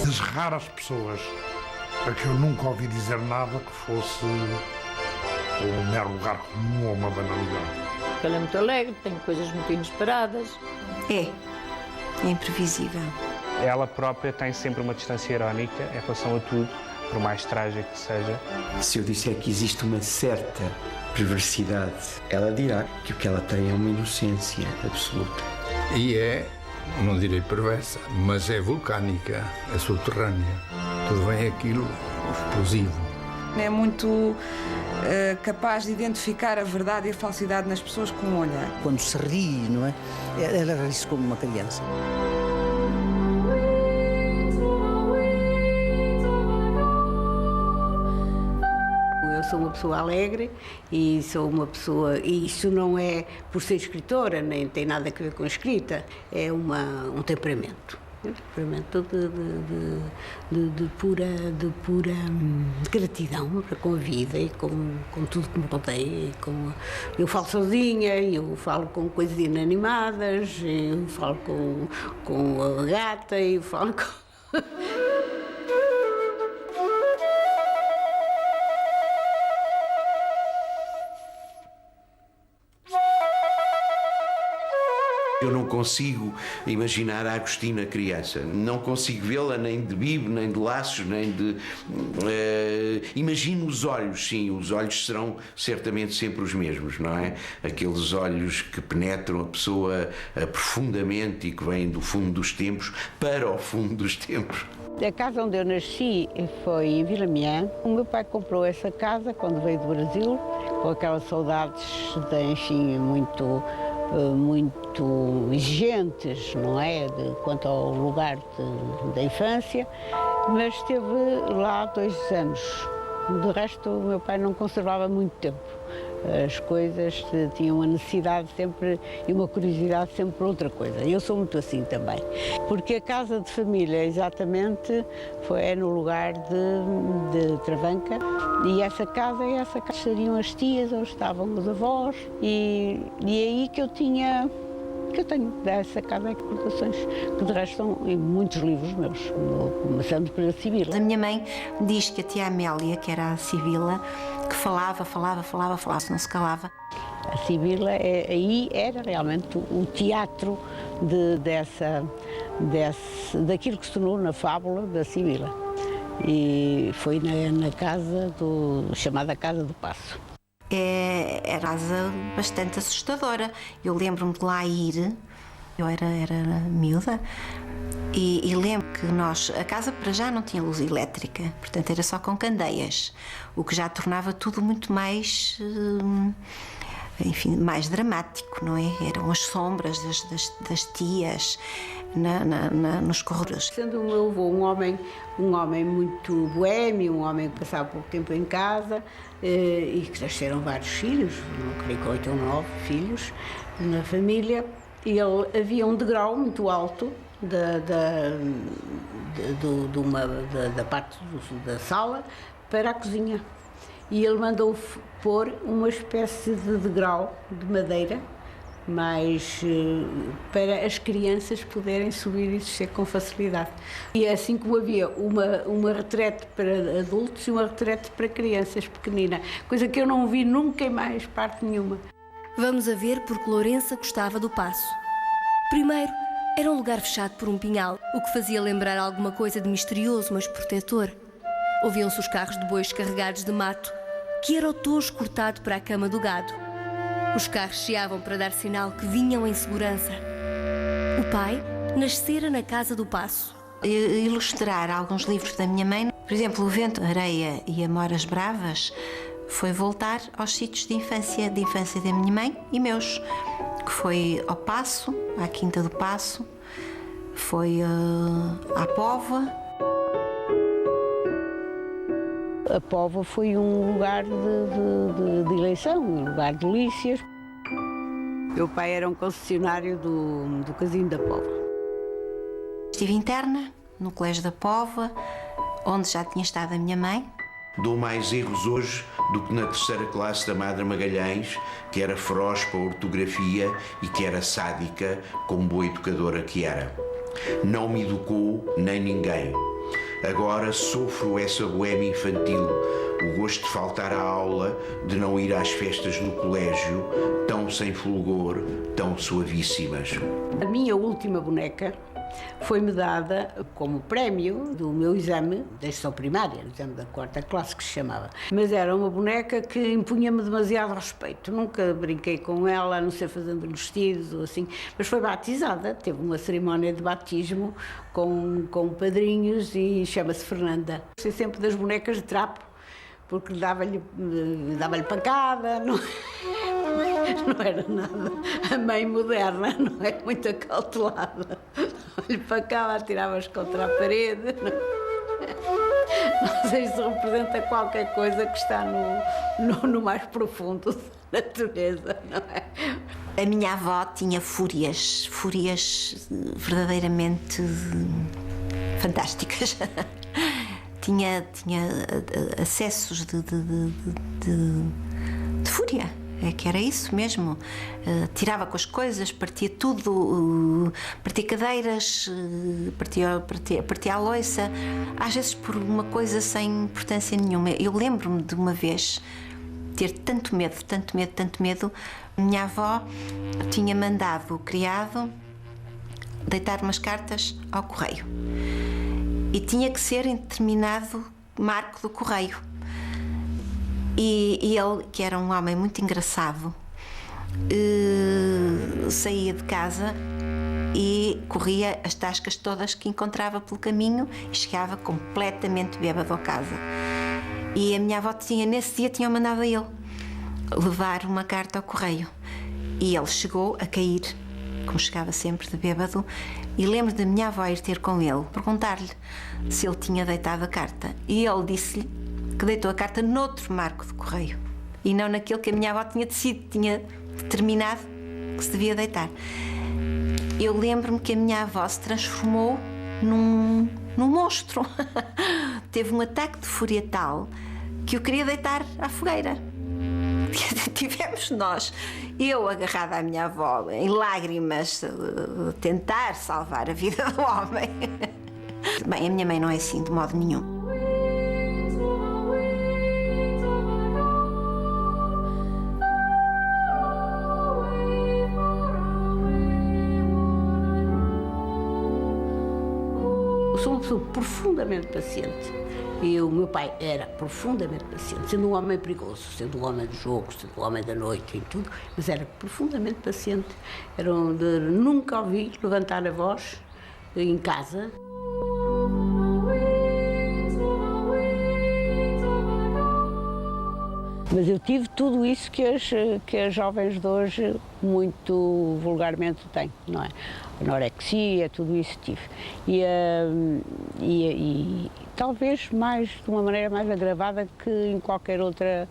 das raras pessoas a que eu nunca ouvi dizer nada que fosse um mero lugar comum ou uma banalidade. Ela é muito alegre, tem coisas muito inesperadas. É imprevisível. Ela própria tem sempre uma distância irónica em relação a tudo, por mais trágico que seja. Se eu disser que existe uma certa perversidade, ela dirá que o que ela tem é uma inocência absoluta. E é, não direi perversa, mas é vulcânica, é subterrânea. Tudo vem aquilo explosivo. É muito capaz de identificar a verdade e a falsidade nas pessoas com o olhar. Quando se ri, não é? Ela ri-se como uma criança. Eu sou uma pessoa alegre e sou uma pessoa... E isso não é por ser escritora, nem tem nada a ver com a escrita. É um temperamento. Um temperamento de pura gratidão com a vida e com tudo que me rodeia. Eu falo sozinha, eu falo com coisas inanimadas, eu falo com a gata, eu falo com... Eu não consigo imaginar a Agostina criança. Não consigo vê-la nem de bibo, nem de laços, nem de... Imagino os olhos, sim. Os olhos serão certamente sempre os mesmos, não é? Aqueles olhos que penetram a pessoa profundamente e que vêm do fundo dos tempos para o fundo dos tempos. A casa onde eu nasci foi em Vila Miã. O meu pai comprou essa casa quando veio do Brasil, com aquelas saudades, enfim, muito exigentes, não é, quanto ao lugar da infância, mas esteve lá 2 anos. De resto, o meu pai não conservava muito tempo. As coisas tinham uma necessidade sempre e uma curiosidade sempre por outra coisa. Eu sou muito assim também. Porque a casa de família, exatamente, é no lugar de Travanca. E essa casa seriam as tias ou estavam os avós. E é aí que eu tenho dessa casa recordações, que de resto estão em muitos livros meus, começando pela Sibila. A minha mãe diz que a tia Amélia, que era a Sibila, que falava, não se calava. A Sibila aí era realmente o teatro daquilo que se tornou na fábula da Sibila. E foi na casa chamada Casa do Paço. Era uma casa bastante assustadora. Eu lembro-me de lá ir, eu era miúda, e lembro que a casa para já não tinha luz elétrica, portanto era só com candeias, o que já tornava tudo muito mais, enfim, mais dramático, não é? Eram as sombras das tias nos corredores. Sendo o meu avô um homem muito boêmio, um homem que passava pouco tempo em casa e que nasceram vários filhos, não creio que 8 ou 9 filhos na família, e havia um degrau muito alto da parte da sala para a cozinha. E ele mandou pôr uma espécie de degrau de madeira, mas para as crianças poderem subir e descer com facilidade. E assim como havia uma retrete para adultos e uma retrete para crianças pequenina, coisa que eu não vi nunca em mais parte nenhuma. Vamos a ver porque Lourença gostava do Paço. Primeiro, era um lugar fechado por um pinhal, o que fazia lembrar alguma coisa de misterioso, mas protetor. Ouviam-se os carros de bois carregados de mato, que era o tojo cortado para a cama do gado. Os carros chiavam para dar sinal que vinham em segurança. O pai nascera na Casa do Paço. Ilustrar alguns livros da minha mãe, por exemplo, O Vento, a Areia e Amoras Bravas, foi voltar aos sítios de infância da minha mãe e meus, que foi ao Paço, à Quinta do Paço, foi à Póvoa. A Póvoa foi um lugar de eleição, um lugar de delícias. Meu pai era um concessionário do Casino da Póvoa. Estive interna no Colégio da Póvoa, onde já tinha estado a minha mãe. Dou mais erros hoje do que na 3ª classe da Madre Magalhães, que era feroz para a ortografia e que era sádica, como boa educadora que era. Não me educou nem ninguém. Agora sofro essa boêmia infantil, o gosto de faltar à aula, de não ir às festas do colégio, tão sem fulgor, tão suavíssimas. A minha última boneca foi-me dada como prémio do meu exame da instrução primária, o exame da 4ª classe que se chamava. Mas era uma boneca que impunha-me demasiado respeito. Nunca brinquei com ela, a não ser fazendo vestidos ou assim. Mas foi batizada, teve uma cerimónia de batismo com padrinhos e chama-se Fernanda. Sei sempre das bonecas de trapo, porque dava-lhe pancada, não era nada. A mãe moderna não é muito acautelada. Dava-lhe pancada, atirava-as contra a parede. Não sei se representa qualquer coisa que está no mais profundo da natureza, não é? A minha avó tinha fúrias verdadeiramente fantásticas. Tinha acessos de fúria, é que era isso mesmo. Tirava com as coisas, partia tudo, partia cadeiras, partia a louça, às vezes por uma coisa sem importância nenhuma. Eu lembro-me de uma vez ter tanto medo. Minha avó tinha mandado o criado deitar umas cartas ao correio. E tinha que ser em determinado marco do correio. E ele, que era um homem muito engraçado, saía de casa e corria as tascas todas que encontrava pelo caminho e chegava completamente bêbado a casa. E a minha avó nesse dia tinha mandado a ele levar uma carta ao correio. E ele chegou a cair, como chegava sempre de bêbado, e lembro da minha avó ir ter com ele, perguntar-lhe se ele tinha deitado a carta. E ele disse-lhe que deitou a carta noutro marco de correio e não naquele que a minha avó tinha determinado que se devia deitar. Eu lembro-me que a minha avó se transformou num monstro. Teve um ataque de fúria tal que eu queria deitar à fogueira. Tivemos nós, eu agarrada à minha avó, em lágrimas, tentar salvar a vida do homem. Bem, a minha mãe não é assim de modo nenhum. Eu sou uma pessoa profundamente paciente. E o meu pai era profundamente paciente, sendo um homem perigoso, sendo um homem do jogo, sendo um homem da noite e tudo, mas era profundamente paciente. Era onde nunca ouvi levantar a voz em casa. Mas eu tive tudo isso que as jovens de hoje muito vulgarmente têm, não é? Anorexia, tudo isso tive. E talvez mais, de uma maneira mais agravada que em qualquer outra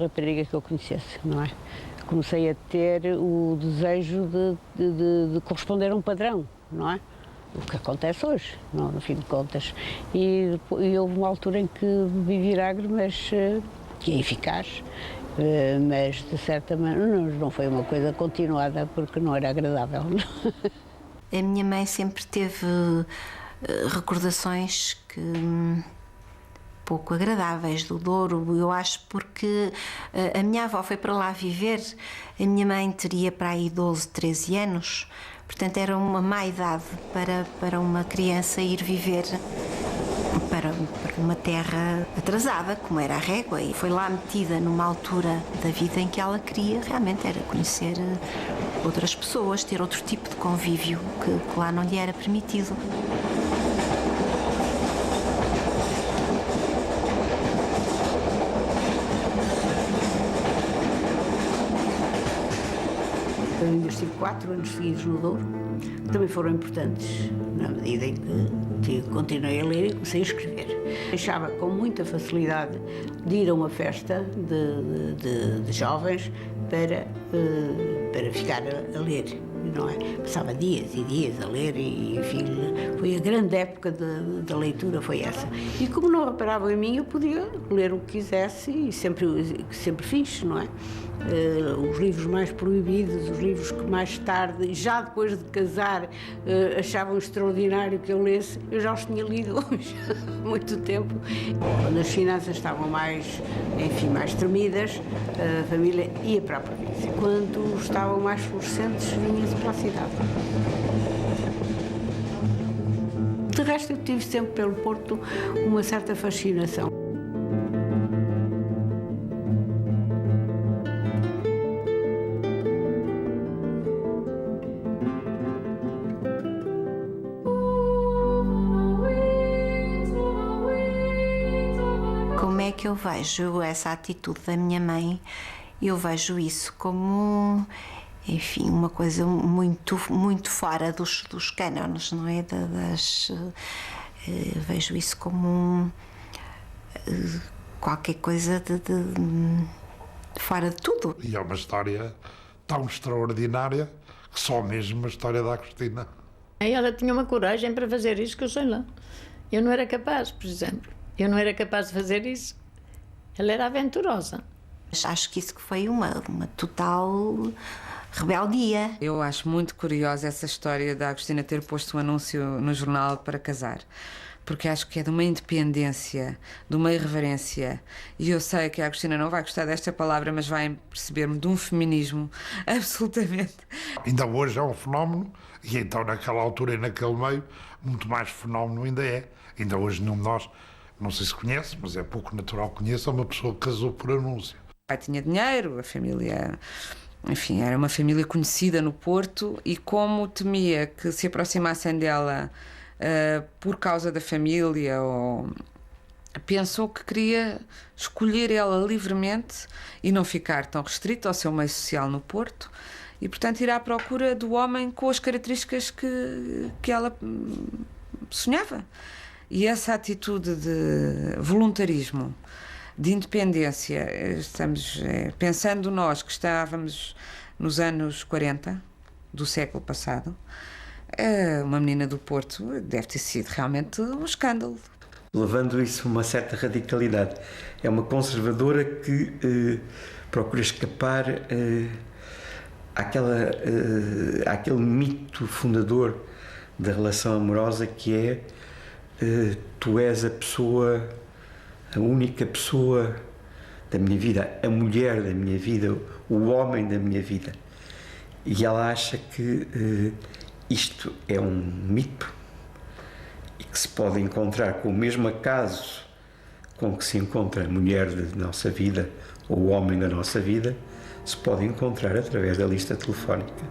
rapariga que eu conhecesse, não é? Comecei a ter o desejo de corresponder a um padrão, não é? O que acontece hoje, não, no fim de contas. E houve uma altura em que bebi vinagre, mas que é eficaz, mas de certa maneira não foi uma coisa continuada porque não era agradável. A minha mãe sempre teve recordações pouco agradáveis do Douro, eu acho, porque a minha avó foi para lá viver, a minha mãe teria para aí 12, 13 anos, portanto era uma má idade para uma criança ir viver para uma terra atrasada, como era a Régua, e foi lá metida numa altura da vida em que ela queria realmente era conhecer outras pessoas, ter outro tipo de convívio que lá não lhe era permitido. Eu ainda estive 4 anos seguidos no Douro, também foram importantes na medida em que continuei a ler e comecei a escrever. Deixava com muita facilidade de ir a uma festa de jovens para ficar a ler. não é? Passava dias e dias a ler e, enfim, foi a grande época da leitura, foi essa. E como não reparavam em mim, eu podia ler o que quisesse e sempre fiz, não é? Os livros mais proibidos, os livros que mais tarde, já depois de casar, achavam extraordinário que eu lesse, eu já os tinha lido há muito tempo. Quando as finanças estavam mais tremidas, a família ia para a província. Quando estavam mais florescentes, vinha-se para a cidade. De resto, eu tive sempre pelo Porto uma certa fascinação. Como é que eu vejo essa atitude da minha mãe? Eu vejo isso como, enfim, uma coisa muito fora dos cânones, não é? Vejo isso como qualquer coisa de fora de tudo. E é uma história tão extraordinária que só mesmo a história da Agostina. Ela tinha uma coragem para fazer isso que eu sei lá. Eu não era capaz, por exemplo. Eu não era capaz de fazer isso. Ela era aventurosa. Acho que isso foi uma total rebeldia. Eu acho muito curiosa essa história da Agostina ter posto um anúncio no jornal para casar, porque acho que é de uma independência, de uma irreverência, e eu sei que a Agostina não vai gostar desta palavra, mas vai perceber-me, de um feminismo absolutamente. Ainda hoje é um fenómeno, e então naquela altura e naquele meio, muito mais fenómeno ainda é. Ainda hoje nenhum de nós, não sei se conhece, mas é pouco natural que conheça uma pessoa que casou por anúncio. O pai tinha dinheiro, a família, enfim, era uma família conhecida no Porto, e como temia que se aproximassem dela por causa da família, ou pensou que queria escolher ela livremente e não ficar tão restrita ao seu meio social no Porto, e portanto ir à procura do homem com as características que ela sonhava. E essa atitude de voluntarismo, de independência, estamos pensando nós que estávamos nos anos 40 do século passado, uma menina do Porto deve ter sido realmente um escândalo. Levando isso a uma certa radicalidade. É uma conservadora que procura escapar àquele mito fundador da relação amorosa que é tu és a única pessoa da minha vida, a mulher da minha vida, o homem da minha vida. E ela acha que isto é um mito e que se pode encontrar com o mesmo acaso com que se encontra a mulher da nossa vida ou o homem da nossa vida, se pode encontrar através da lista telefónica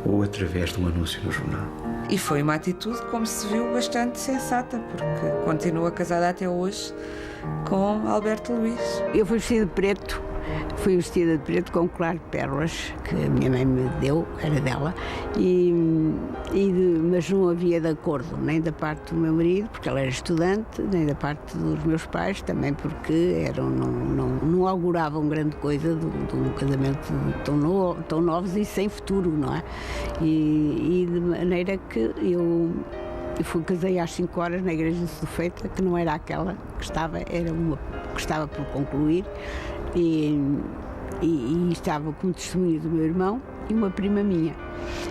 ou através de um anúncio no jornal. E foi uma atitude, como se viu, bastante sensata, porque continua casada até hoje com Alberto Luís. Eu fui vestida de preto com um colar de pérolas que a minha mãe me deu, era dela, mas não havia de acordo nem da parte do meu marido, porque ela era estudante, nem da parte dos meus pais, também porque não auguravam grande coisa de um casamento tão novos e sem futuro, não é? E de maneira que eu casei às 5 horas na igreja de Sofeita, que não era aquela que estava, era uma que estava por concluir, e estava como testemunha do meu irmão e uma prima minha.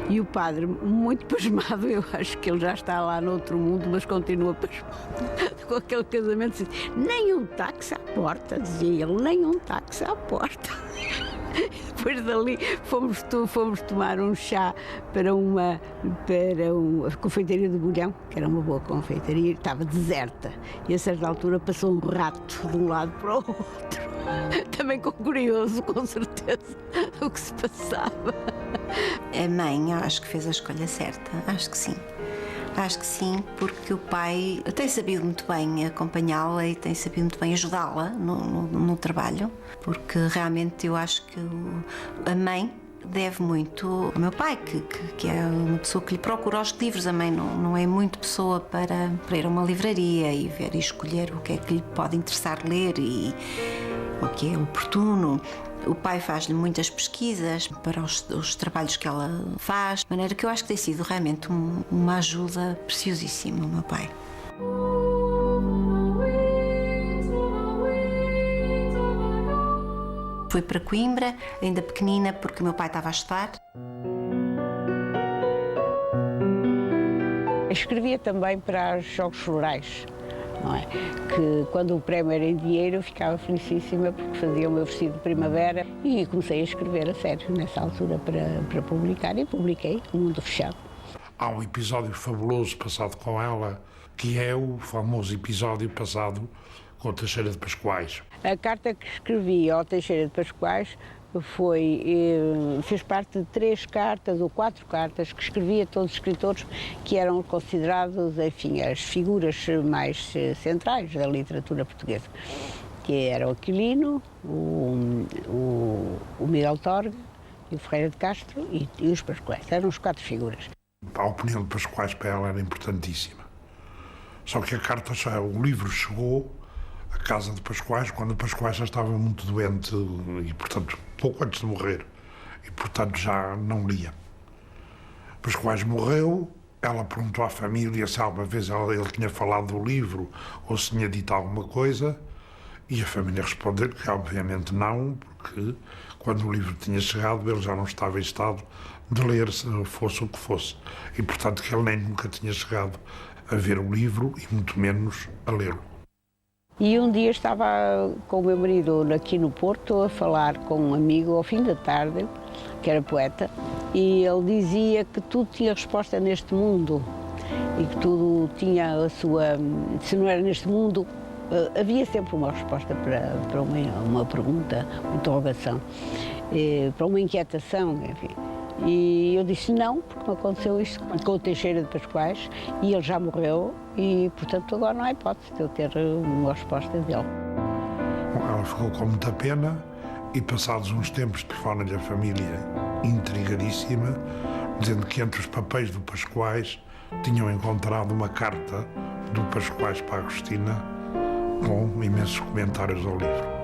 E o padre, muito pasmado, eu acho que ele já está lá no outro mundo, mas continua pasmado com aquele casamento. Nem um táxi à porta, dizia ele, nem um táxi à porta. Depois dali fomos tomar um chá para uma confeitaria de Bolhão, que era uma boa confeitaria, estava deserta. E a certa altura passou um rato de um lado para o outro. Também curioso, com certeza, o que se passava. A mãe, eu acho que fez a escolha certa, acho que sim. Acho que sim, porque o pai tem sabido muito bem acompanhá-la e tem sabido muito bem ajudá-la no trabalho, porque realmente eu acho que a mãe deve muito ao meu pai, que é uma pessoa que lhe procura os livros. A mãe não é muito pessoa para ir a uma livraria e ver e escolher o que é que lhe pode interessar ler, e o que é oportuno. O pai faz-lhe muitas pesquisas para os trabalhos que ela faz, de maneira que eu acho que tem sido realmente uma ajuda preciosíssima, o meu pai. Fui para Coimbra, ainda pequenina, porque o meu pai estava a estudar. Escrevia também para os Jogos Florais, não é? Que quando o prémio era em dinheiro eu ficava felicíssima porque fazia o meu vestido de primavera e comecei a escrever a sério nessa altura para publicar e publiquei O Mundo Fechado. Há um episódio fabuloso passado com ela, que é o famoso episódio passado com o Teixeira de Pascoais. A carta que escrevi ao Teixeira de Pascoais fez parte de 3 cartas ou 4 cartas que escrevi a todos os escritores que eram considerados, enfim, as figuras mais centrais da literatura portuguesa, que era o Aquilino, o Miguel Torga, o Ferreira de Castro e os Pascoais. Eram as 4 figuras. A opinião de Pascoais para ela era importantíssima. Só que o livro chegou à casa de Pascoais quando o Pascoais já estava muito doente e, portanto, pouco antes de morrer. E, portanto, já não lia. Pascoais morreu, ela perguntou à família se alguma vez ele tinha falado do livro ou se tinha dito alguma coisa, e a família respondeu que, obviamente, não, porque quando o livro tinha chegado, ele já não estava em estado de ler, se fosse o que fosse. E, portanto, que ele nem nunca tinha chegado a ver o livro e muito menos a lê-lo. E um dia estava com o meu marido aqui no Porto a falar com um amigo ao fim da tarde, que era poeta, e ele dizia que tudo tinha resposta neste mundo e que tudo tinha a sua... Se não era neste mundo, havia sempre uma resposta para uma pergunta, uma interrogação, para uma inquietação, enfim. E eu disse não, porque me aconteceu isto com o Teixeira de Pascoais e ele já morreu e, portanto, agora não há hipótese de eu ter uma resposta dele. Ela ficou com muita pena e, passados uns tempos, telefona-lhe a família intrigadíssima, dizendo que entre os papéis do Pascoais tinham encontrado uma carta do Pascoais para a Agostina com imensos comentários ao livro.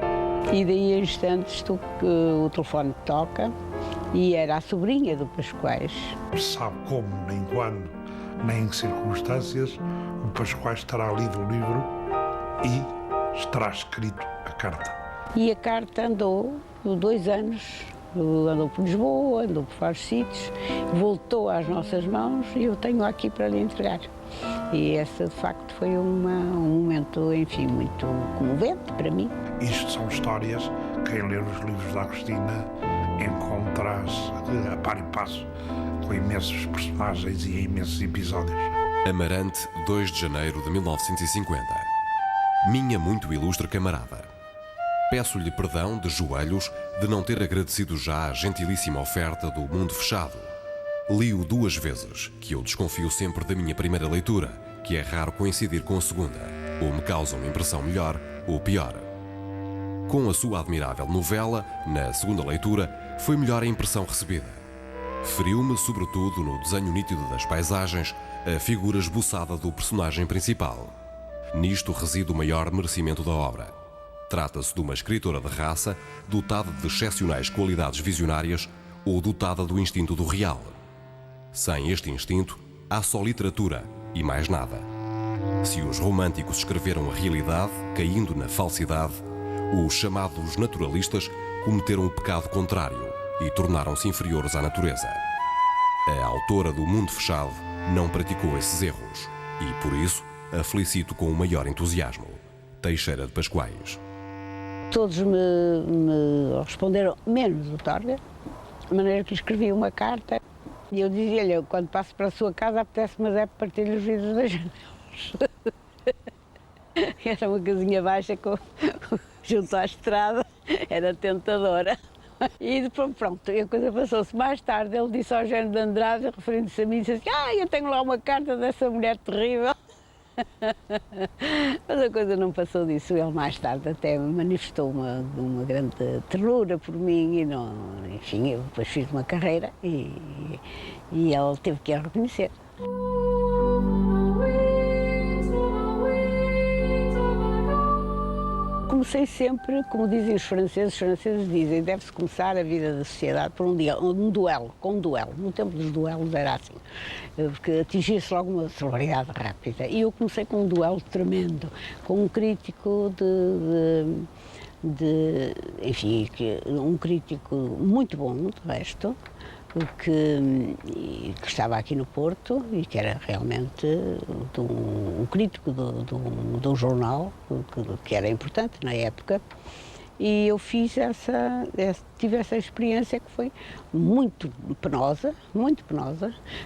E daí a instantes o telefone toca e era a sobrinha do Pascoais. Sabe como, nem quando, nem em que circunstâncias o Pascoais terá lido o livro e estará escrito a carta. E a carta andou 2 anos, andou por Lisboa, andou por vários sítios, voltou às nossas mãos e eu tenho aqui para lhe entregar. E essa, de facto, foi um momento, enfim, muito comovente para mim. Isto são histórias, quem ler os livros da Agostina encontra-se a par e passo com imensos personagens e imensos episódios. Amarante, 2 de janeiro de 1950. Minha muito ilustre camarada, peço-lhe perdão de joelhos de não ter agradecido já a gentilíssima oferta do Mundo Fechado. Li-o 2 vezes, que eu desconfio sempre da minha primeira leitura, que é raro coincidir com a segunda, ou me causa uma impressão melhor ou pior. Com a sua admirável novela, na segunda leitura, foi melhor a impressão recebida. Feriu-me, sobretudo, no desenho nítido das paisagens, a figura esboçada do personagem principal. Nisto reside o maior merecimento da obra. Trata-se de uma escritora de raça, dotada de excepcionais qualidades visionárias ou dotada do instinto do real. Sem este instinto, há só literatura e mais nada. Se os românticos escreveram a realidade, caindo na falsidade, os chamados naturalistas cometeram o pecado contrário e tornaram-se inferiores à natureza. A autora do Mundo Fechado não praticou esses erros e, por isso, a felicito com o maior entusiasmo. Teixeira de Pascoais. Todos me responderam, menos o Torga, de maneira que escrevi uma carta e eu dizia-lhe, quando passo para a sua casa, apetece-me partir os vidros das janelas. Era uma casinha baixa junto à estrada, era tentadora. E pronto, a coisa passou-se. Mais tarde ele disse ao Eugênio de Andrade, referindo-se a mim, disse assim, eu tenho lá uma carta dessa mulher terrível. Mas a coisa não passou disso. Ele mais tarde até manifestou uma grande ternura por mim e não, enfim, eu depois fiz uma carreira e ele teve que a reconhecer. comecei sempre, como dizem os franceses dizem, deve-se começar a vida da sociedade por um duelo, com um duelo. No tempo dos duelos era assim, porque atingia-se logo uma celebridade rápida. E eu comecei com um duelo tremendo, com um crítico enfim, um crítico muito bom, de resto, que estava aqui no Porto e que era realmente um crítico de um jornal que era importante na época. E eu tive essa experiência que foi muito penosa,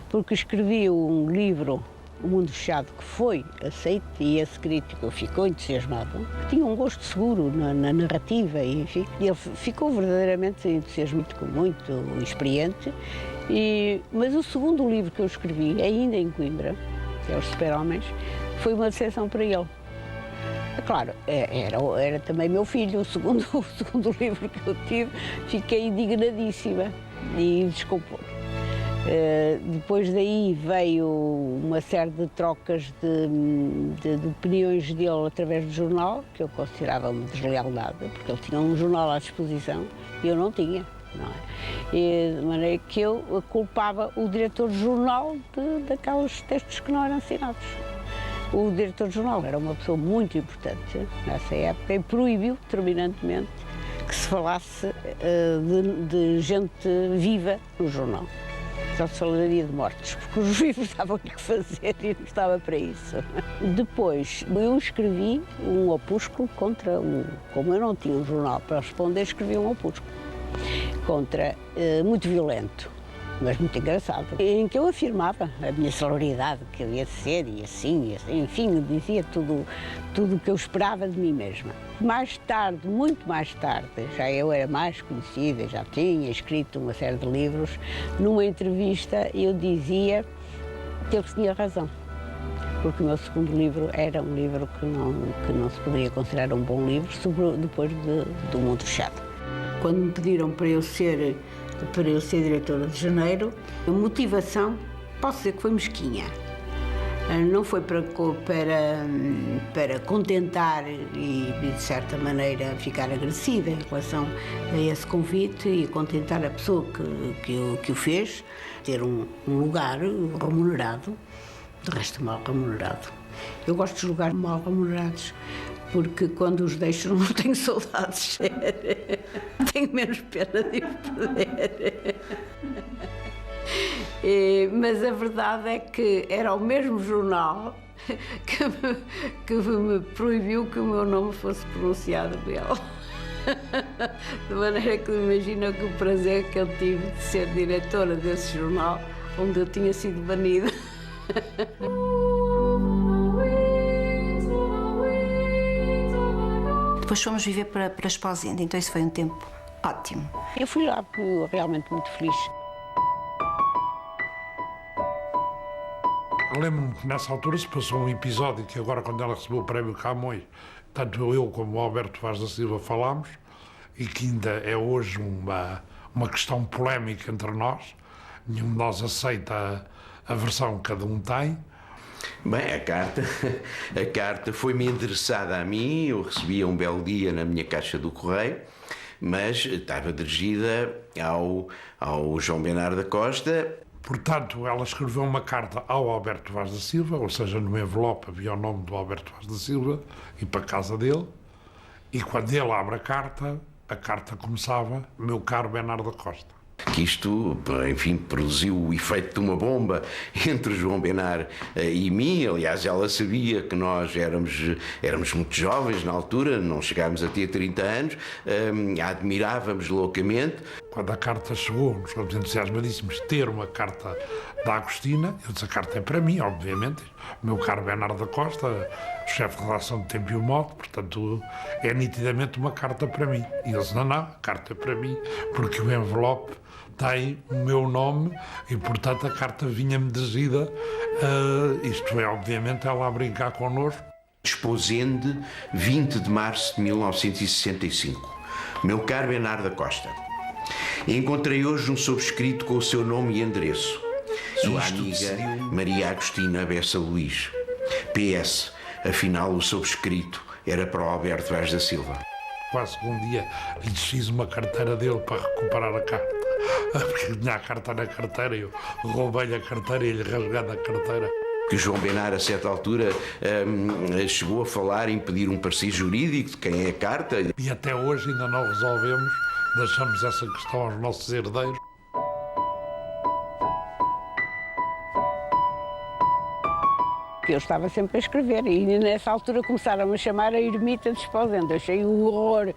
porque escrevi um livro, O Mundo Fechado, que foi aceito, e esse crítico ficou entusiasmado, que tinha um gosto seguro na narrativa, e, enfim, e ele ficou verdadeiramente entusiasmado, muito experiente. Mas o segundo livro que eu escrevi, ainda em Coimbra, que é Os Super-Homens, foi uma decepção para ele. Claro, era também meu filho, o segundo livro que eu tive, fiquei indignadíssima e desculpou. Depois daí veio uma série de trocas de opiniões dele através do jornal, que eu considerava uma deslealdade, porque ele tinha um jornal à disposição e eu não tinha. Não é? E de maneira que eu culpava o diretor de jornal daqueles textos que não eram assinados. O diretor de jornal era uma pessoa muito importante nessa época e proibiu terminantemente que se falasse de gente viva no jornal. Só se falaria de mortos, porque os vivos estavam o que fazer e não estava para isso. Depois, eu escrevi um opúsculo como eu não tinha um jornal para responder, escrevi um opúsculo muito violento, mas muito engraçado, em que eu afirmava a minha celeridade, que eu ia ser e assim, enfim, dizia tudo o que eu esperava de mim mesma. Mais tarde, muito mais tarde, já eu era mais conhecida, já tinha escrito uma série de livros, numa entrevista eu dizia que eu tinha razão, porque o meu segundo livro era um livro que não se poderia considerar um bom livro, depois do Mundo Fechado. Quando me pediram para eu ser diretora de Janeiro, a motivação, posso dizer que foi mesquinha. Não foi para contentar e, de certa maneira, ficar agradecida em relação a esse convite e contentar a pessoa que o fez, ter um lugar remunerado, de resto mal remunerado. Eu gosto dos lugares mal remunerados, porque quando os deixo não tenho saudades, tenho menos pena de os perder. Mas a verdade é que era o mesmo jornal que me proibiu que o meu nome fosse pronunciado dele. De maneira que imagina que o prazer que eu tive de ser diretora desse jornal, onde eu tinha sido banida. Depois fomos viver para Esposende, então isso foi um tempo ótimo. Eu fui lá realmente muito feliz. Lembro-me que nessa altura se passou um episódio que agora, quando ela recebeu o prémio Camões, tanto eu como o Alberto Vaz da Silva falámos, e que ainda é hoje uma questão polémica entre nós. Nenhum de nós aceita a versão que cada um tem. Bem, a carta foi-me endereçada a mim, eu recebia um belo dia na minha caixa do correio, mas estava dirigida ao João Bernardo da Costa. Portanto, ela escreveu uma carta ao Alberto Vaz da Silva, ou seja, no envelope havia o nome do Alberto Vaz da Silva, e para a casa dele, e quando ele abre a carta começava: meu caro Bernardo da Costa. Que isto, enfim, produziu o efeito de uma bomba entre o João Bernardo e mim. Aliás, ela sabia que nós éramos muito jovens na altura, não chegámos a ter 30 anos, a admirávamos loucamente. Quando a carta chegou, nos ficamos entusiasmadíssimos de ter uma carta da Agostina. Eu disse: a carta é para mim, obviamente. Meu caro Bernardo da Costa, chefe de redação de Tempo e o Modo, portanto, é nitidamente uma carta para mim. E eu disse: não, a carta é para mim, porque o envelope tem o meu nome e, portanto, a carta vinha-me dirigida. Isto é, obviamente, ela a brincar connosco. Esposende, 20 de março de 1965. Meu caro Bernardo da Costa, encontrei hoje um sobrescrito com o seu nome e endereço. Sua amiga Maria Agostina Bessa Luís. PS, afinal o sobrescrito era para o Alberto Vaz da Silva. quase que um dia lhe desfiz uma carteira dele para recuperar a carta. Porque tinha a carta na carteira, eu roubei-lhe a carteira e lhe rasgado a carteira. Que o João Benar, a certa altura, chegou a falar em pedir um parecer jurídico de quem é a carta. E até hoje ainda não resolvemos, deixamos essa questão aos nossos herdeiros. Eu estava sempre a escrever e nessa altura começaram a chamar a ermita de Esposende. Eu achei um horror,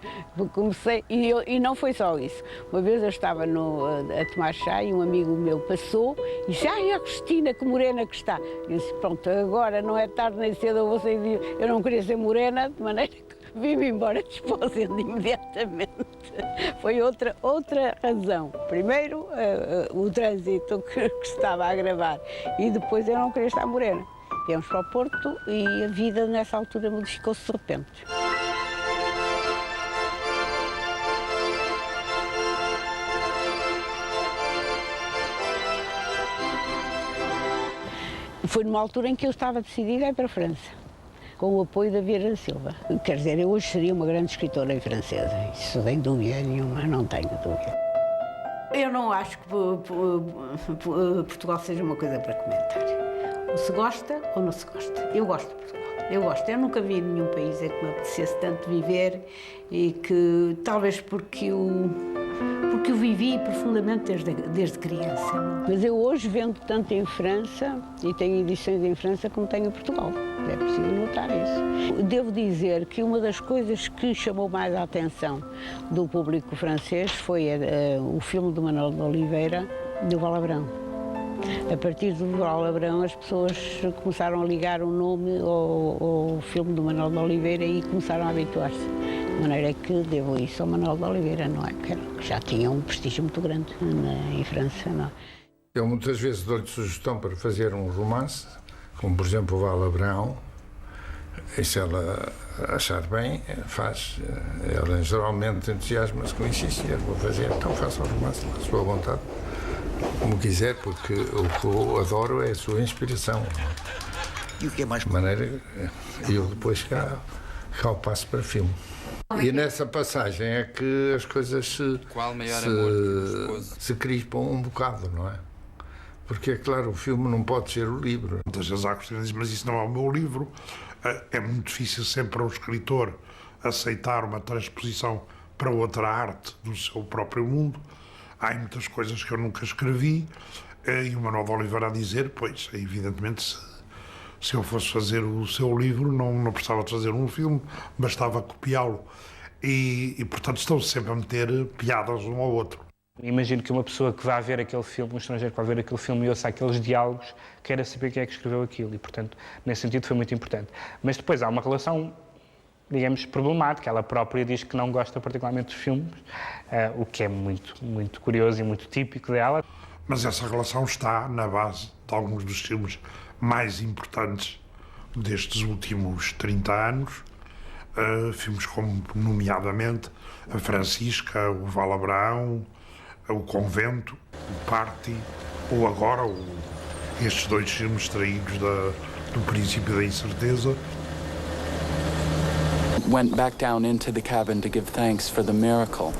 comecei e não foi só isso. Uma vez eu estava a tomar chá e um amigo meu passou e disse: "Ai, a Cristina, que morena que está." Eu disse: "Pronto, agora não é tarde nem cedo, eu vou sair." Eu não queria ser morena, de maneira que vim-me embora de Esposende imediatamente. Foi outra razão. Primeiro, o trânsito que estava a agravar e depois eu não queria estar morena. Viemos para o Porto e a vida nessa altura modificou-se de repente. Foi numa altura em que eu estava decidida a ir para a França, com o apoio da Vieira da Silva. Quer dizer, eu hoje seria uma grande escritora em francesa, isso sem dúvida nenhuma, não tenho dúvida. Eu não acho que Portugal seja uma coisa para comentar. Ou se gosta ou não se gosta. Eu gosto de Portugal. Eu gosto. Eu nunca vi nenhum país em que me apetecesse tanto viver e que, talvez porque o vivi profundamente desde criança. Mas eu hoje vendo tanto em França, e tenho edições em França, como tenho em Portugal. É preciso notar isso. Devo dizer que uma das coisas que chamou mais a atenção do público francês foi o filme do Manuel de Oliveira, do Valabrão. A partir do Valabrão, as pessoas começaram a ligar o nome ao filme do Manuel de Oliveira e começaram a habituar-se. De maneira que devo isso ao Manuel de Oliveira, não é? Que já tinha um prestígio muito grande em França, não é? Eu muitas vezes dou-lhe sugestão para fazer um romance, como por exemplo o Valabrão, e se ela achar bem, faz. Ela geralmente entusiasma-se com isso, e eu vou fazer, então faça o romance à sua vontade. Como quiser, porque o que eu adoro é a sua inspiração. E o que é mais... De maneira, eu depois cá passo para filme. E nessa passagem é que as coisas se crispam um bocado, não é? Porque, é claro, o filme não pode ser o livro. Muitas vezes a Cristina diz: "Mas isso não é o meu livro." É muito difícil sempre para um escritor aceitar uma transposição para outra arte do seu próprio mundo. Há muitas coisas que eu nunca escrevi, e o Manuel de Oliveira a dizer: "Pois, evidentemente, se eu fosse fazer o seu livro, não precisava de fazer um filme, bastava copiá-lo." E, portanto, estão sempre a meter piadas um ao outro. Imagino que uma pessoa que vá ver aquele filme, um estrangeiro que vai ver aquele filme e ouça aqueles diálogos, queira saber quem é que escreveu aquilo, e, portanto, nesse sentido foi muito importante. Mas depois há uma relação, digamos, problemática. Ela própria diz que não gosta particularmente dos filmes, o que é muito, muito curioso e muito típico dela. Mas essa relação está na base de alguns dos filmes mais importantes destes últimos 30 anos. Filmes como, nomeadamente, a Francisca, o Valabrão, o Convento, o Party, ou agora estes dois filmes extraídos do Princípio da Incerteza. Went back down into the cabin to give thanks for the miracle,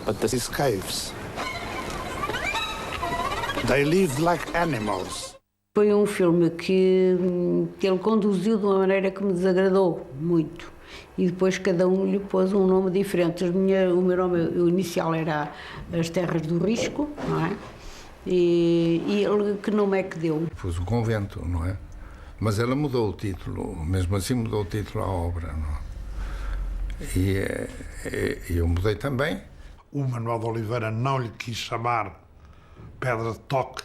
but these caves, they lived like animals. Foi um filme que ele conduziu de uma maneira que me desagradou muito. E depois cada um lhe pôs um nome diferente. O meu nome inicial era As Terras do Risco, não é? E ele, que nome é que deu? Pôs o Convento, não é? Mas ela mudou o título, mesmo assim mudou o título à obra, não é? E eu mudei também. O Manuel de Oliveira não lhe quis chamar Pedra de Toque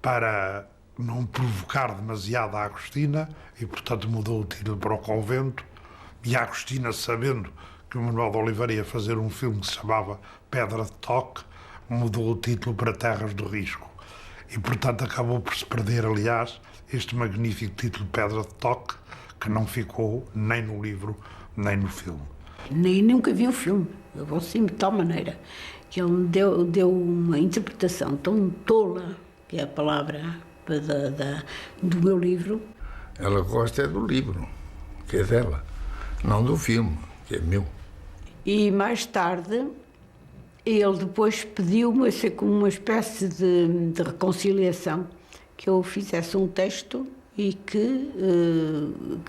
para não provocar demasiado a Agostina e, portanto, mudou o título para o Convento. E a Agostina, sabendo que o Manuel de Oliveira ia fazer um filme que se chamava Pedra de Toque, mudou o título para Terras do Risco. E, portanto, acabou por se perder, aliás, este magnífico título Pedra de Toque, que não ficou nem no livro, nem no filme. Nunca vi o filme, eu vou assim de tal maneira que ele me deu uma interpretação tão tola, que é a palavra do meu livro. Ela gosta é do livro, que é dela, não do filme, que é meu. E mais tarde, ele depois pediu-me como uma espécie de reconciliação, que eu fizesse um texto e que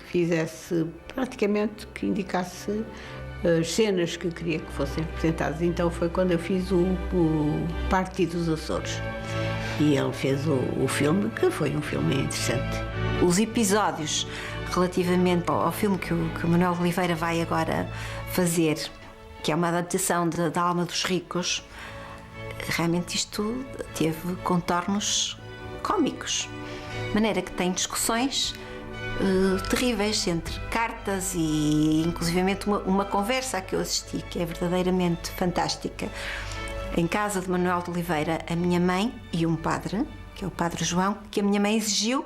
fizesse praticamente, que indicasse as cenas que queria que fossem representadas. Então foi quando eu fiz o Party dos Açores. E ele fez o filme, que foi um filme interessante. Os episódios relativamente ao filme que o Manuel Oliveira vai agora fazer, que é uma adaptação da Alma dos Ricos, realmente isto teve contornos cómicos, de maneira que tem discussões terríveis entre cartas e inclusivamente uma conversa a que eu assisti, que é verdadeiramente fantástica. Em casa de Manuel de Oliveira, a minha mãe e um padre, que é o Padre João, que a minha mãe exigiu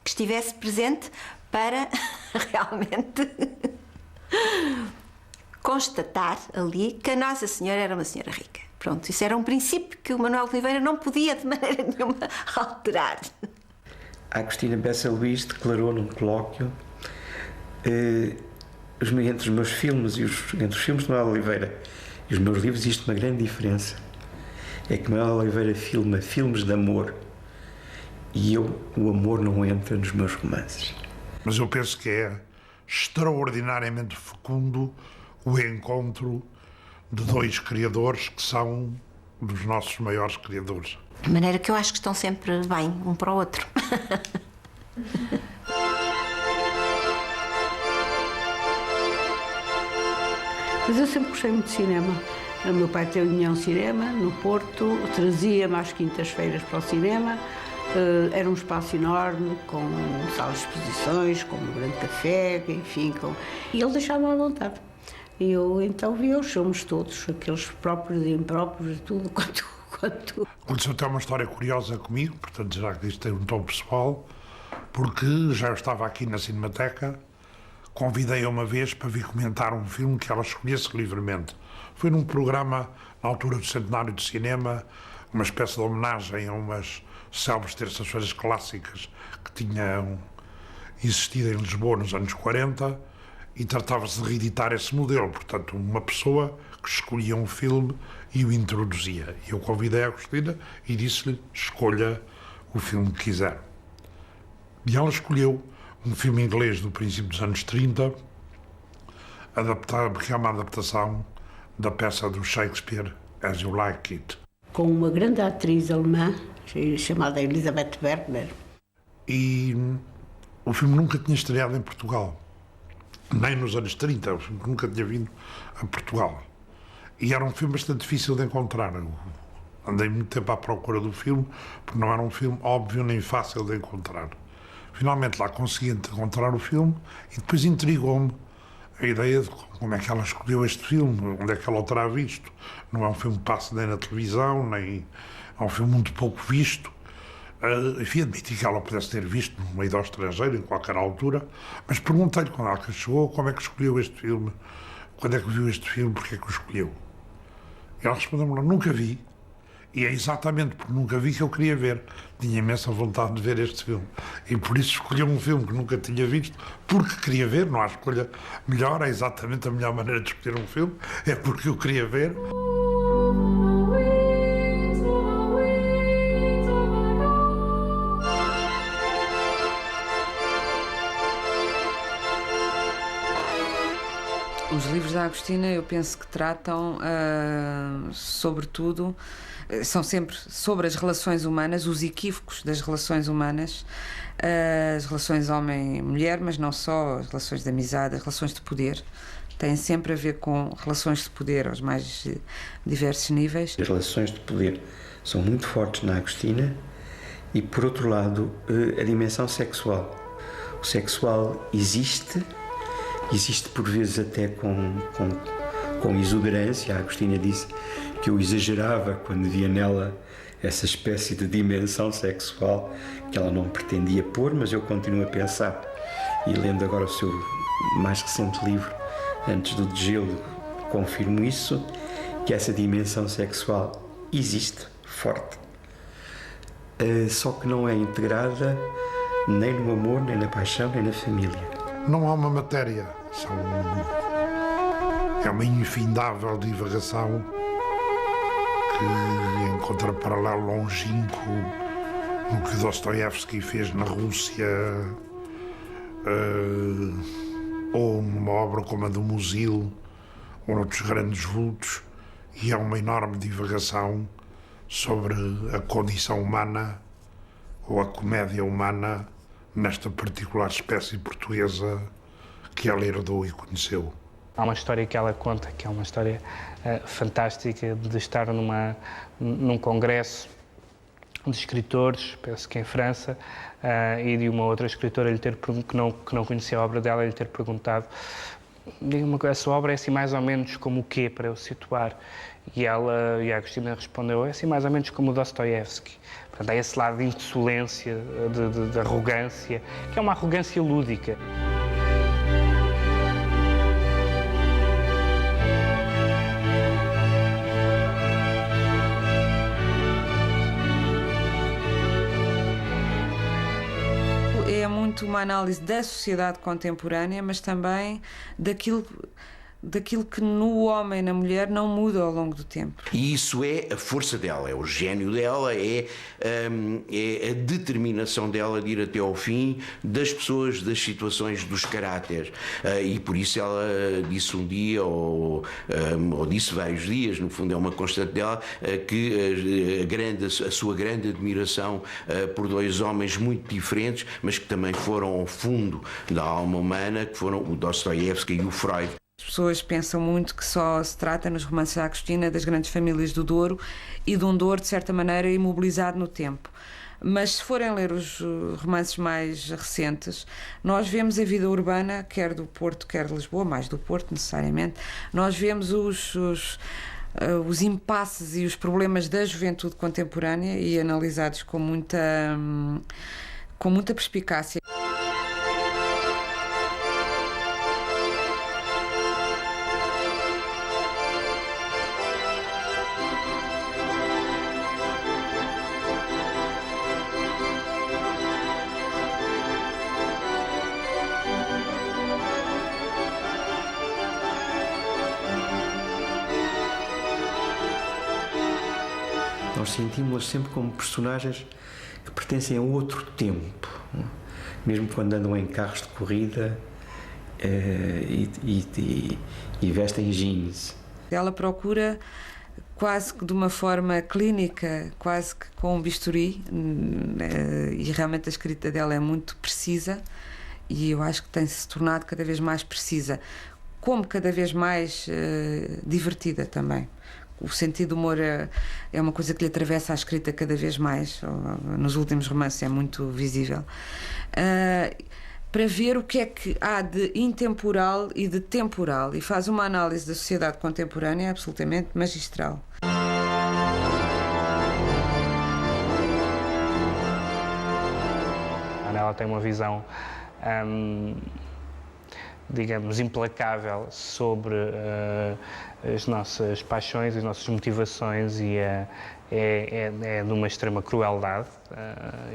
que estivesse presente para realmente constatar ali que a Nossa Senhora era uma senhora rica. Pronto, isso era um princípio que o Manuel de Oliveira não podia de maneira nenhuma alterar. A Agostina Bessa Luís declarou num colóquio entre os meus filmes e entre os filmes de Manuel Oliveira e os meus livros existe uma grande diferença. É que Manuel Oliveira filma filmes de amor e o amor não entra nos meus romances. Mas eu penso que é extraordinariamente fecundo o encontro de dois criadores que são dos nossos maiores criadores. De maneira que eu acho que estão sempre bem um para o outro. Mas eu sempre gostei muito de cinema. O meu pai tem União Cinema, no Porto, trazia-me às quintas-feiras para o cinema. Era um espaço enorme, com salas de exposições, com um grande café, enfim. E ele deixava-me à vontade. E eu então via os filmes todos, aqueles próprios e impróprios, tudo quanto... Aconteceu até uma história curiosa comigo, portanto, já que isto tem um tom pessoal, porque já eu estava aqui na Cinemateca, convidei-a uma vez para vir comentar um filme que ela escolhesse livremente. Foi num programa, na altura do Centenário de Cinema, uma espécie de homenagem a umas célebres terças-feiras clássicas que tinham existido em Lisboa nos anos 40, e tratava-se de reeditar esse modelo, portanto, uma pessoa que escolhia um filme e o introduzia. E eu convidei a Agostina e disse-lhe, escolha o filme que quiser. E ela escolheu um filme inglês do princípio dos anos 30, que é uma adaptação da peça do Shakespeare, As You Like It. Com uma grande atriz alemã, chamada Elisabeth Werner. E o filme nunca tinha estreado em Portugal, nem nos anos 30, o filme nunca tinha vindo a Portugal. E era um filme bastante difícil de encontrar. Eu andei muito tempo à procura do filme, porque não era um filme óbvio nem fácil de encontrar. Finalmente lá consegui encontrar o filme e depois intrigou-me a ideia de como é que ela escolheu este filme, onde é que ela o terá visto. Não é um filme que passe nem na televisão, nem é um filme muito pouco visto. Enfim, admiti que ela pudesse ter visto no meio do estrangeiro, em qualquer altura, mas perguntei-lhe quando ela chegou como é que escolheu este filme, quando é que viu este filme, porque é que o escolheu. E ela respondeu-me, nunca vi, e é exatamente porque nunca vi que eu queria ver. Tinha imensa vontade de ver este filme, e por isso escolheu um filme que nunca tinha visto, porque queria ver, não há escolha melhor, é exatamente a melhor maneira de escolher um filme, é porque eu queria ver. Os livros da Agostina, eu penso que tratam, sobretudo, são sempre sobre as relações humanas, os equívocos das relações humanas, as relações homem-mulher, mas não só, as relações de amizade, as relações de poder. Têm sempre a ver com relações de poder aos mais diversos níveis. As relações de poder são muito fortes na Agostina e, por outro lado, a dimensão sexual. O sexual existe por vezes até com exuberância. A Agostina disse que eu exagerava quando via nela essa espécie de dimensão sexual que ela não pretendia pôr, mas eu continuo a pensar. E lendo agora o seu mais recente livro, Antes do Degelo, confirmo isso, que essa dimensão sexual existe, forte, só que não é integrada nem no amor, nem na paixão, nem na família. Não há uma matéria, É uma infindável divagação que encontra paralelo longínquo no que Dostoiévski fez na Rússia, ou numa obra como a do Musil, ou noutros grandes vultos, e é uma enorme divagação sobre a condição humana ou a comédia humana nesta particular espécie portuguesa que ela herdou e conheceu. Há uma história que ela conta, que é uma história fantástica, de estar num congresso de escritores, penso que em França, e de uma outra escritora que não conhecia a obra dela, lhe ter perguntado: diga-me uma coisa, essa obra é assim mais ou menos como o quê, para eu situar? E a Agostina respondeu: é assim mais ou menos como o Dostoiévski. Portanto, há esse lado de insolência, de arrogância, que é uma arrogância lúdica. É muito uma análise da sociedade contemporânea, mas também daquilo que no homem e na mulher não muda ao longo do tempo. E isso é a força dela, é o gênio dela, é a determinação dela de ir até ao fim das pessoas, das situações, dos caráteres. E por isso ela disse um dia, ou disse vários dias, no fundo é uma constante dela, que a sua grande admiração por dois homens muito diferentes, mas que também foram ao fundo da alma humana, que foram o Dostoiévski e o Freud. As pessoas pensam muito que só se trata nos romances da Agostina das grandes famílias do Douro e de um Douro, de certa maneira, imobilizado no tempo. Mas se forem ler os romances mais recentes, nós vemos a vida urbana, quer do Porto, quer de Lisboa, mais do Porto necessariamente. Nós vemos os impasses e os problemas da juventude contemporânea e analisados com muita perspicácia. Nós sentimos-las sempre como personagens que pertencem a outro tempo, mesmo quando andam em carros de corrida e vestem jeans. Ela procura, quase que de uma forma clínica, quase que com um bisturi, e realmente a escrita dela é muito precisa, e eu acho que tem-se tornado cada vez mais precisa, como cada vez mais divertida também. O sentido do humor é uma coisa que lhe atravessa a escrita cada vez mais. Nos últimos romances é muito visível. Para ver o que é que há de intemporal e de temporal. E faz uma análise da sociedade contemporânea absolutamente magistral. Ela tem uma visão, digamos, implacável sobre as nossas paixões, as nossas motivações, e é de uma extrema crueldade.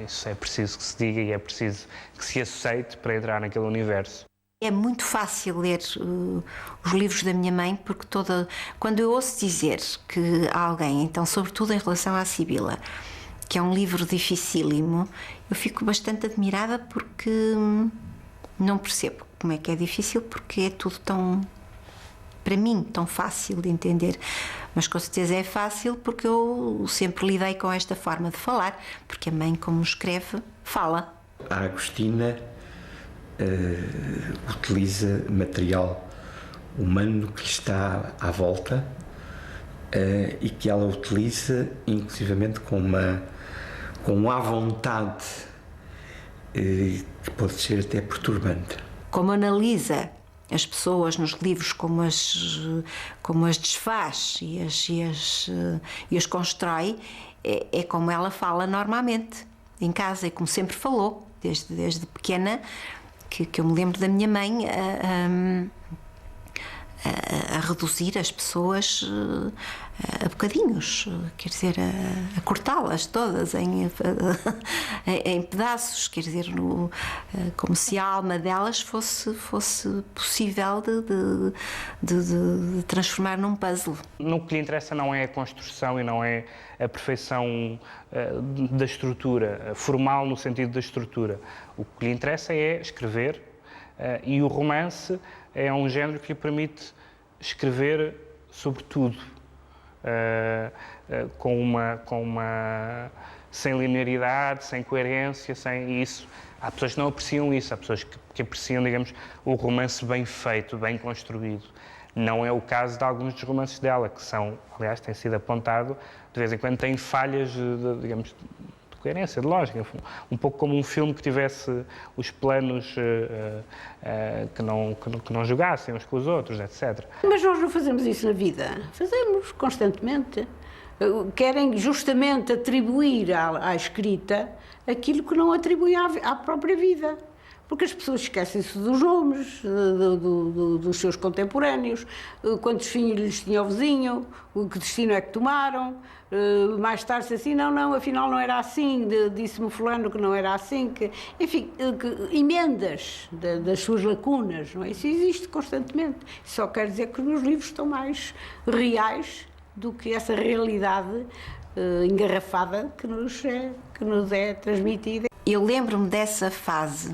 Isso é preciso que se diga e é preciso que se aceite para entrar naquele universo. É muito fácil ler os livros da minha mãe, porque quando eu ouço dizer que há alguém, então sobretudo em relação à Sibila, que é um livro dificílimo, eu fico bastante admirada, porque não percebo como é que é difícil, porque é tudo tão, para mim, tão fácil de entender. Mas com certeza é fácil porque eu sempre lidei com esta forma de falar, porque a mãe, como escreve, fala. A Agostina utiliza material humano que lhe está à volta e que ela utiliza inclusivamente com à vontade que pode ser até perturbante. Como analisa as pessoas nos livros, como as desfaz e as constrói, é como ela fala normalmente em casa, e como sempre falou desde pequena, que eu me lembro da minha mãe a reduzir as pessoas a bocadinhos, quer dizer, a cortá-las todas em pedaços, quer dizer, como se a alma delas fosse possível de transformar num puzzle. No que lhe interessa não é a construção e não é a perfeição da estrutura, formal no sentido da estrutura. O que lhe interessa é escrever, e o romance é um género que lhe permite escrever sobre tudo, sem linearidade, sem coerência, sem isso. Há pessoas que não apreciam isso, há pessoas que apreciam, digamos, o romance bem feito, bem construído. Não é o caso de alguns dos romances dela, que são, aliás, tem sido apontado, de vez em quando têm falhas, digamos, de coerência, de lógica. Um pouco como um filme que tivesse os planos que não jogassem uns com os outros, etc. Mas nós não fazemos isso na vida. Fazemos constantemente. Querem justamente atribuir à escrita aquilo que não atribui à própria vida. Porque as pessoas esquecem-se dos nomes, dos seus contemporâneos, quantos filhos tinha o vizinho, que destino é que tomaram, mais tarde assim, não, afinal não era assim, disse-me fulano que não era assim, enfim, emendas das suas lacunas, não é? Isso existe constantemente. Só quer dizer que os meus livros estão mais reais do que essa realidade engarrafada que nos é transmitida. Eu lembro-me dessa fase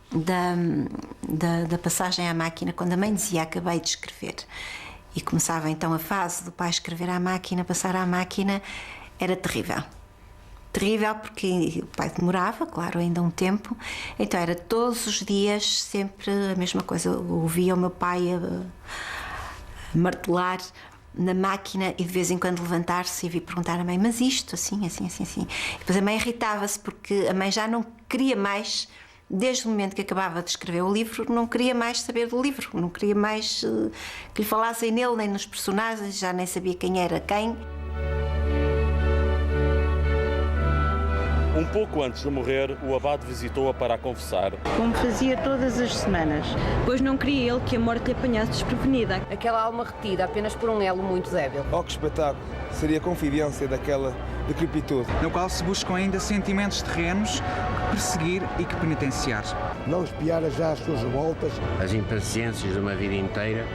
da passagem à máquina, quando a mãe dizia acabei de escrever, e começava então a fase do pai escrever à máquina, passar à máquina, era terrível. Terrível porque o pai demorava, claro, ainda um tempo, então era todos os dias sempre a mesma coisa. Eu ouvia o meu pai a martelar na máquina e de vez em quando levantar-se e vir perguntar à mãe, mas isto, assim. E depois a mãe irritava-se porque a mãe já não queria mais, desde o momento que acabava de escrever o livro, não queria mais saber do livro, não queria mais que lhe falassem nele, nem nos personagens, já nem sabia quem era quem. Um pouco antes de morrer, o abade visitou-a para a confessar. Como fazia todas as semanas, pois não queria ele que a morte lhe apanhasse desprevenida. Aquela alma retida apenas por um elo muito débil. Oh, que espetáculo! Seria a confidência daquela decrepitude. No qual se buscam ainda sentimentos terrenos que perseguir e que penitenciar. Não espiara já as suas revoltas. As impaciências de uma vida inteira.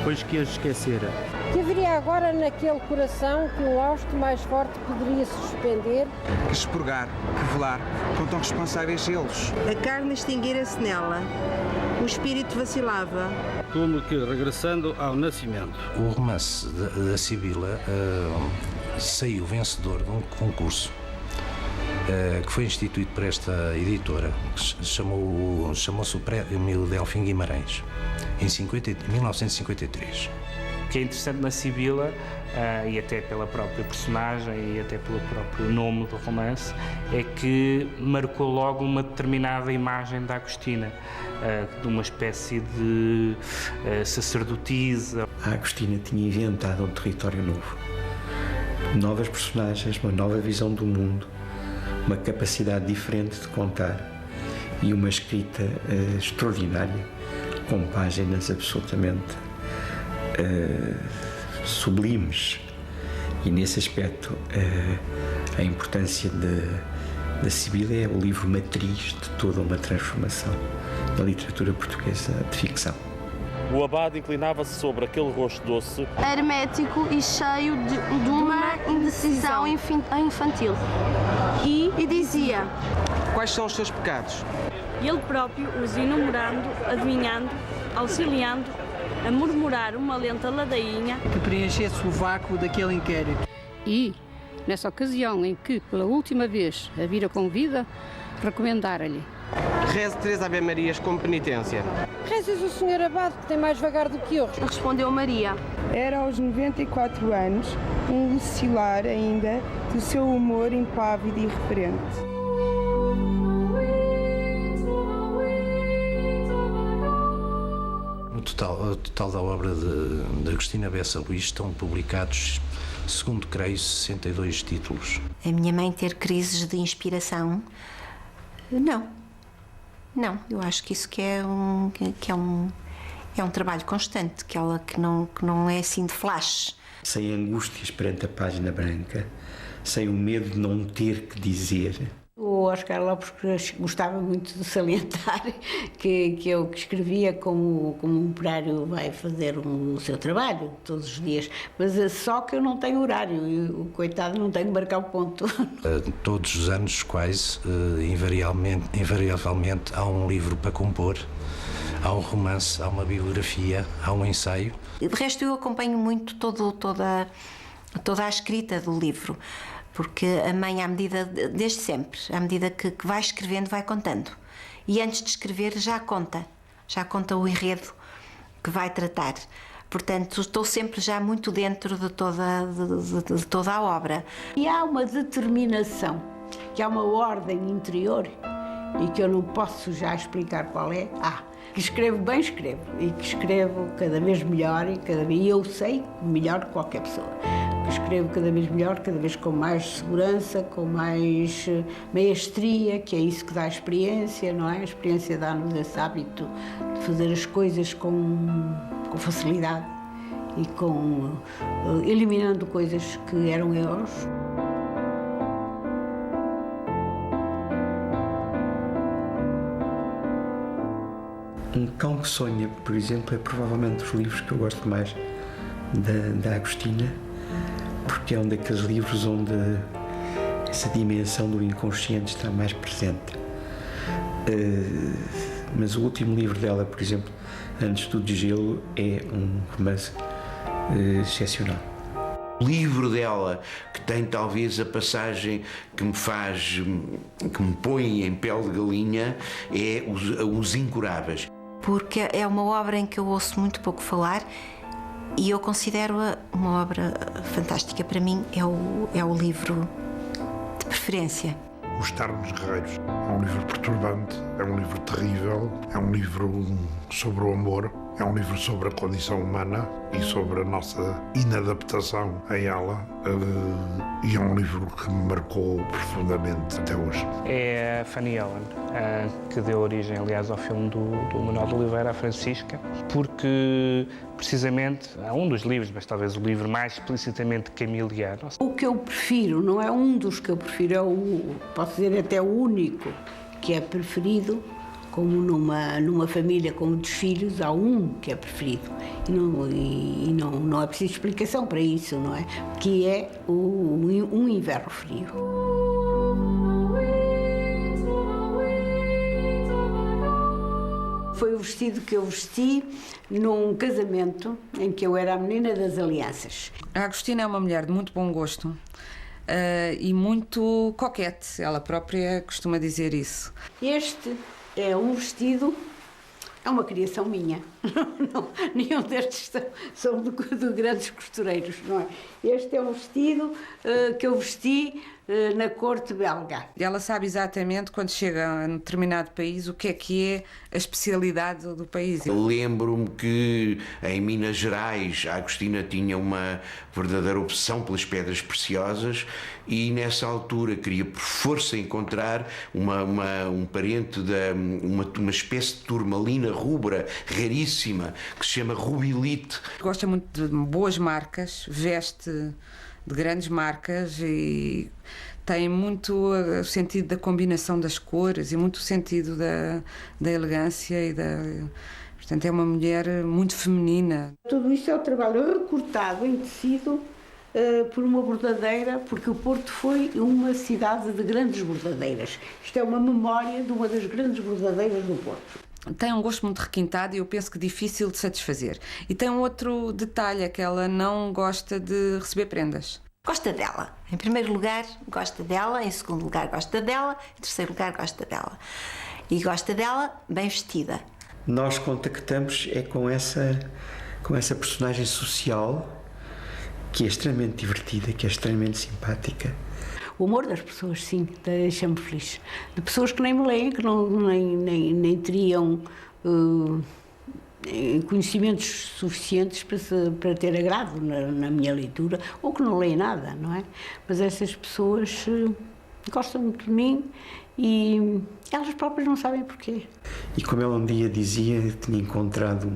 Pois que as esquecera. Que haveria agora naquele coração que um hausto mais forte poderia suspender? Que expurgar, que velar, com tão responsáveis eles. A carne extinguira-se nela, o espírito vacilava. Como que regressando ao nascimento. O romance da Sibila saiu vencedor de um concurso que foi instituído por esta editora, que chamou-se o Prémio Delfim Guimarães, em 1953. O que é interessante na Sibila, e até pela própria personagem e até pelo próprio nome do romance, é que marcou logo uma determinada imagem da Agostina, de uma espécie de sacerdotisa. A Agostina tinha inventado um território novo, novas personagens, uma nova visão do mundo, uma capacidade diferente de contar e uma escrita extraordinária, com páginas absolutamente sublimes. E nesse aspecto a importância da Sibila é o livro matriz de toda uma transformação da literatura portuguesa de ficção. O abade inclinava-se sobre aquele rosto doce, hermético e cheio de uma indecisão infantil, e dizia: quais são os seus pecados? Ele próprio os enumerando, adivinhando, auxiliando, a murmurar uma lenta ladainha que preenchesse o vácuo daquele inquérito. E, nessa ocasião em que pela última vez a vira com vida, recomendara-lhe: reze 3 Ave-Marias como penitência. Rezes o Senhor Abade, que tem mais vagar do que eu. Respondeu Maria. Era aos 94 anos, um oscilar ainda do seu humor impávido e irreverente. O total da obra de Agostina Bessa Luís estão publicados, segundo creio, 62 títulos. A minha mãe ter crises de inspiração? Não, eu acho que isso que é É um trabalho constante, que não é assim de flash. Sem angústias perante a página branca, sem o medo de não ter que dizer. O Oscar Lopes gostava muito de salientar que eu que escrevia como um operário vai fazer o seu trabalho todos os dias, mas só que eu não tenho horário e o coitado não tem que marcar o ponto. Todos os anos, quase, invariavelmente, há um livro para compor, há um romance, há uma biografia, há um ensaio. De resto, eu acompanho muito toda a escrita do livro, porque a mãe, desde sempre, à medida que vai escrevendo, vai contando. E antes de escrever já conta o enredo que vai tratar. Portanto, estou sempre já muito dentro de toda a obra. E há uma determinação, que há uma ordem interior, e que eu não posso já explicar qual é. Que escrevo bem, escrevo, e que escrevo cada vez melhor, e eu sei melhor que qualquer pessoa. Que escrevo cada vez melhor, cada vez com mais segurança, com mais maestria, que é isso que dá a experiência, não é? A experiência dá-nos esse hábito de fazer as coisas com facilidade e eliminando coisas que eram erros. Um Cão que Sonha, por exemplo, é provavelmente dos livros que eu gosto mais da Agostina, porque é um daqueles livros onde essa dimensão do inconsciente está mais presente. Mas o último livro dela, por exemplo, Antes do Degelo, é um romance excepcional. O livro dela, que tem talvez a passagem que me põe em pele de galinha, é Os Incuráveis. Porque é uma obra em que eu ouço muito pouco falar e eu considero-a uma obra fantástica. Para mim é o livro de preferência. Os Ternos Guerreiros. É um livro perturbante, é um livro terrível, é um livro sobre o amor, é um livro sobre a condição humana e sobre a nossa inadaptação a ela, e é um livro que me marcou profundamente até hoje. É a Fanny Ellen, que deu origem, aliás, ao filme do Manuel de Oliveira, a Francisca, porque, precisamente, é um dos livros, mas talvez o livro mais explicitamente camiliano. O que eu prefiro, não é um dos que eu prefiro, posso dizer até o único que é preferido, como numa família com muitos filhos, há um que é preferido. E não é preciso explicação para isso, não é? Que é Um Inverno Frio. Foi o vestido que eu vesti num casamento em que eu era a menina das alianças. A Agostina é uma mulher de muito bom gosto e muito coquete. Ela própria costuma dizer isso. Este é um vestido, é uma criação minha. Nenhum destes são de grandes costureiros, não é? Este é um vestido que eu vesti na corte belga. Ela sabe exatamente, quando chega a um determinado país, o que é a especialidade do país. Lembro-me que em Minas Gerais a Agostina tinha uma verdadeira obsessão pelas pedras preciosas e nessa altura queria por força encontrar um parente, uma espécie de turmalina rubra raríssima que se chama rubilite. Gosta muito de boas marcas, veste de grandes marcas e tem muito o sentido da combinação das cores e muito o sentido da elegância portanto é uma mulher muito feminina. Tudo isto é o trabalho recortado em tecido por uma bordadeira, porque o Porto foi uma cidade de grandes bordadeiras. Isto é uma memória de uma das grandes bordadeiras do Porto. Tem um gosto muito requintado e eu penso que difícil de satisfazer. E tem um outro detalhe, é que ela não gosta de receber prendas. Gosta dela. Em primeiro lugar, gosta dela. Em segundo lugar, gosta dela. Em terceiro lugar, gosta dela. E gosta dela bem vestida. Nós contactamos com essa personagem social que é extremamente divertida, que é extremamente simpática. O humor das pessoas, sim, deixa-me feliz. De pessoas que nem me leem, que nem teriam conhecimentos suficientes para ter agrado na minha leitura, ou que não leem nada, não é? Mas essas pessoas gostam muito de mim e elas próprias não sabem porquê. E como ela um dia dizia, tinha encontrado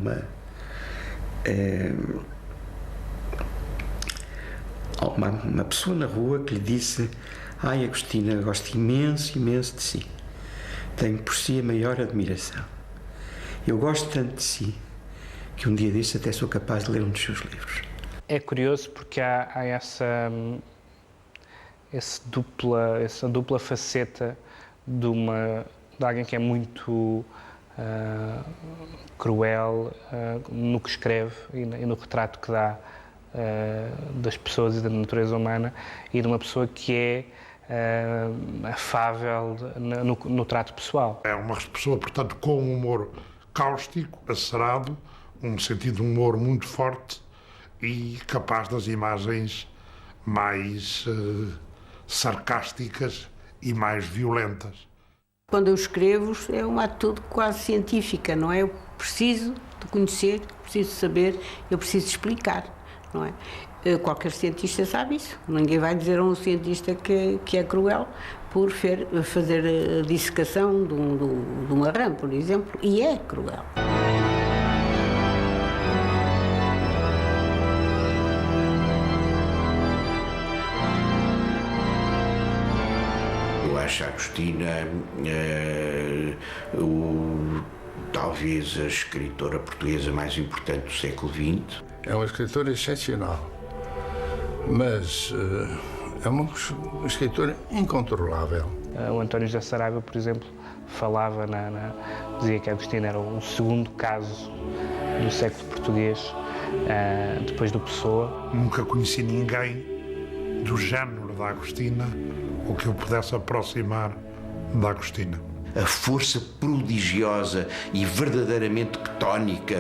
uma pessoa na rua que lhe disse: ai, Agostina, gosto imenso, imenso de si. Tenho por si a maior admiração. Eu gosto tanto de si que um dia desse até sou capaz de ler um dos seus livros. É curioso porque há essa dupla faceta de alguém que é muito cruel no que escreve e no retrato que dá das pessoas e da natureza humana, e de uma pessoa que é afável no trato pessoal. É uma pessoa, portanto, com um humor cáustico, acerado, um sentido de humor muito forte e capaz das imagens mais sarcásticas e mais violentas. Quando eu escrevo é uma atitude quase científica, não é? Eu preciso de conhecer, preciso de saber, eu preciso explicar, não é? Qualquer cientista sabe isso. Ninguém vai dizer a um cientista que é cruel por fazer a dissecação de uma rã, por exemplo, e é cruel. Eu acho a Agostina talvez a escritora portuguesa mais importante do século XX. É uma escritora excepcional, mas é uma escritora incontrolável. O António José Saraiva, por exemplo, falava, dizia que a Agostina era o segundo caso do século português, depois do Pessoa. Nunca conheci ninguém do género da Agostina ou que eu pudesse aproximar da Agostina. A força prodigiosa e verdadeiramente plutónica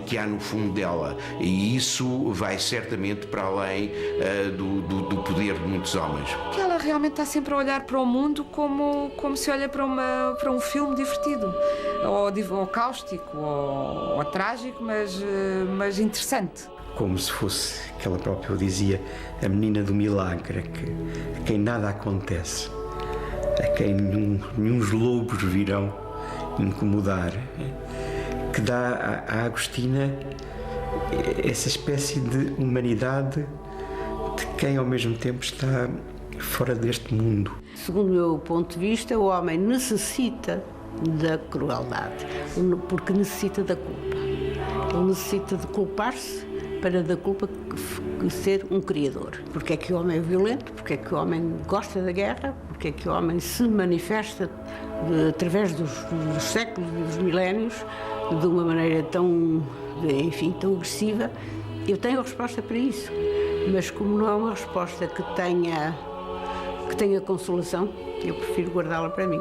que há no fundo dela. E isso vai certamente para além do poder de muitos homens. Que ela realmente está sempre a olhar para o mundo como se olha para um filme divertido, ou cáustico, ou trágico, mas interessante. Como se fosse, que ela própria dizia, a menina do milagre, a quem nada acontece, a quem nenhum lobos virão incomodar, que dá à Agostina essa espécie de humanidade de quem ao mesmo tempo está fora deste mundo. Segundo o meu ponto de vista, o homem necessita da crueldade, porque necessita da culpa. Ele necessita de culpar-se para da culpa ser um criador. Porque é que o homem é violento, porque é que o homem gosta da guerra, porque é que o homem se manifesta através dos séculos e dos milénios de uma maneira tão agressiva. Eu tenho a resposta para isso, mas como não é uma resposta que tenha consolação, eu prefiro guardá-la para mim.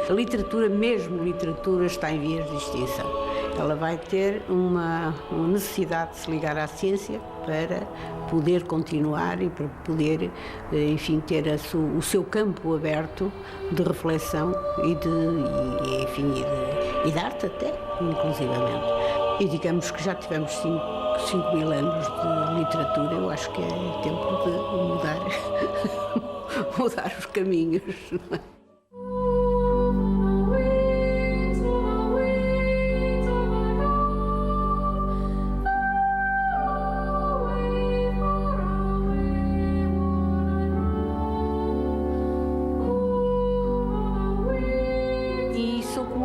A literatura, mesmo literatura, está em vias de extinção. Ela vai ter uma necessidade de se ligar à ciência para poder continuar e para poder, enfim, ter o seu campo aberto de reflexão e de arte até, inclusivamente. E digamos que já tivemos 5.000 anos de literatura, eu acho que é tempo de mudar os caminhos. Não é?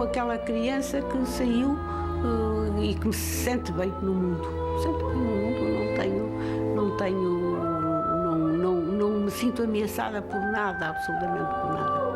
Aquela criança que saiu e que se sente bem no mundo. Sente bem no mundo, não me sinto ameaçada por nada, absolutamente por nada.